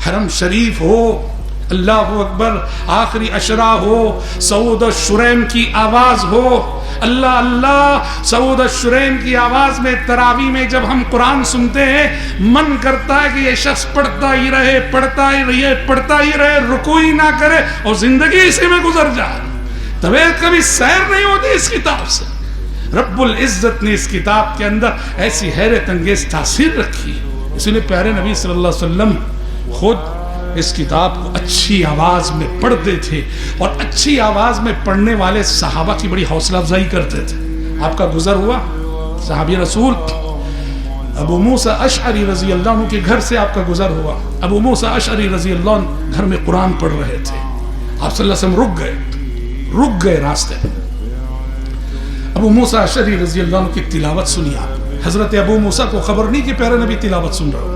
حرم شریف ہو، اللہ اکبر، آخری اشرا ہو، سعود الشریم کی آواز ہو، اللہ اللہ، سعود الشریم کی آواز میں تراویح میں جب ہم قرآن سنتے ہیں من کرتا ہے کہ یہ شخص پڑھتا ہی رہے، پڑھتا ہی رہے، پڑھتا ہی رہے، رکوع ہی نہ کرے اور زندگی اسی میں گزر جائے۔ طبیعت کبھی سیر نہیں ہوتی اس کتاب سے۔ رب العزت نے اس کتاب کے اندر ایسی حیرت انگیز تاثیر رکھی، اس لیے پیارے نبی صلی اللہ علیہ وسلم خود اس کتاب کو اچھی آواز میں پڑھتے تھے، اور اچھی آواز میں پڑھنے والے صحابہ کی بڑی حوصلہ افزائی کرتے تھے۔ آپ کا گزر ہوا صحابی رسول ابو موسیٰ اشعری رضی اللہ عنہ کے گھر سے آپ کا گزر ہوا۔ ابو موسیٰ اشعری رضی اللہ عنہ گھر میں قرآن پڑھ رہے تھے، آپ صلی اللہ علیہ وسلم رک گئے راستے میں۔ ابو موسیٰ اشعری رضی اللہ عنہ کی تلاوت سنی آپ۔ حضرت ابو موسیٰ کو خبر نہیں کہ پیارے نبی تلاوت سن رہے ہو،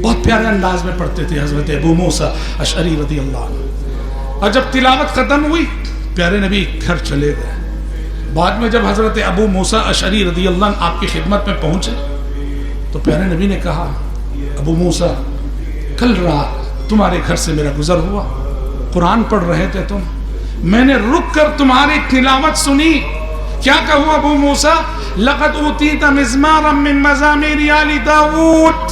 بہت پیارے انداز میں پڑھتے تھے حضرت ابو موسیٰ اشعری رضی اللہ عنہ۔ اور جب تلاوت ختم ہوئی پیارے نبی گھر چلے گئے۔ بعد میں جب حضرت ابو موسیٰ اشعری رضی اللہ عنہ آپ کی خدمت میں پہنچے تو پیارے نبی نے کہا، ابو موسیٰ کل رات تمہارے گھر سے میرا گزر ہوا، قرآن پڑھ رہے تھے تم، میں نے رک کر تمہاری تلاوت سنی۔ کیا کہوں ابو موسیٰ؟ لقد اوتیت مزمارا من مزامیر آل داؤد۔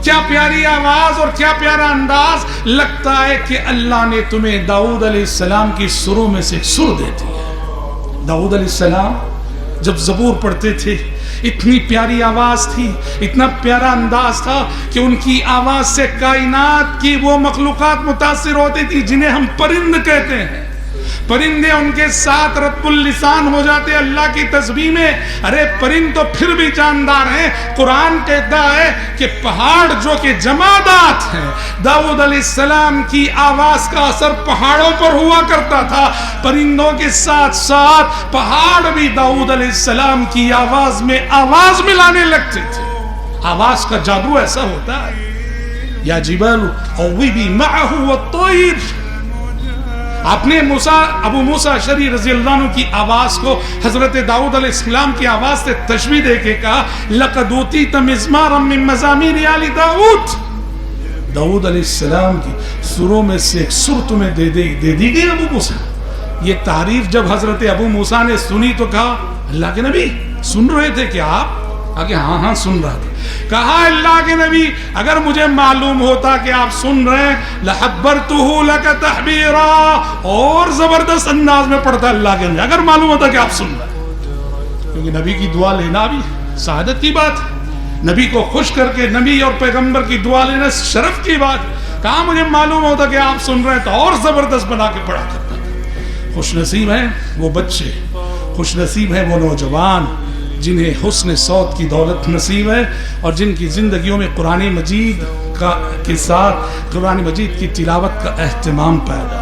کیا پیاری آواز اور کیا پیارا انداز، لگتا ہے کہ اللہ نے تمہیں داؤد علیہ السلام کی سروں میں سے ایک سر دے دی ہے۔ داؤد علیہ السلام جب زبور پڑھتے تھے اتنی پیاری آواز تھی، اتنا پیارا انداز تھا کہ ان کی آواز سے کائنات کی وہ مخلوقات متاثر ہوتی تھی جنہیں ہم پرند کہتے ہیں۔ پرندے ان کے ساتھ رطب اللسان ہو جاتے اللہ کی تسبیح میں۔ ارے پرند تو پھر بھی جاندار ہیں۔ قرآن کہتا ہے کہ پہاڑ جو کہ جمادات ہیں، داؤد علیہ السلام کی آواز کا اثر پہاڑوں پر ہوا کرتا تھا، پرندوں کے ساتھ ساتھ پہاڑ بھی داؤد علیہ السلام کی آواز میں آواز ملانے لگتے تھے۔ آواز کا جادو ایسا ہوتا ہے۔ یا جبال اوبی معہ والطیر، آپ نے ابو موسیٰ اشعری رضی اللہ عنہ کی آواز کو حضرت داؤد علیہ السلام کی آواز سے تشبیہ دے کے کہا، لقد اوتیت مزمارا من مزامیر آل داؤد۔ داؤد علیہ السلام کی سروں میں سے ایک سر تمہیں دے دی گئی ابو موسیٰ۔ یہ تعریف جب حضرت ابو موسیٰ نے سنی تو کہا، اللہ کے نبی سن رہے تھے کہ آپ؟ کہ ہاں سن رہا تھا۔ کہا اللہ کے نبی اگر مجھے معلوم ہوتا کہ آپ سن رہے ہیں لحبرتہ لک تحبیرا، اور زبردست انداز میں پڑھتا اللہ کے نبی اگر معلوم ہوتا کہ آپ سن رہے ہیں۔ کیونکہ نبی کی دعا لینا بھی سعادت کی بات ہے، نبی کو خوش کر کے نبی اور پیغمبر کی دعا لینا شرف کی بات ہے۔ کہا مجھے معلوم ہوتا کہ آپ سن رہے ہیں تو اور زبردست بنا کے پڑھا کرتا تھا۔ خوش نصیب ہیں وہ بچے، خوش نصیب ہیں وہ نوجوان جنہیں حسن صوت کی دولت نصیب ہے اور جن کی زندگیوں میں قرآن مجید کے ساتھ قرآن مجید کی تلاوت کا اہتمام پیدا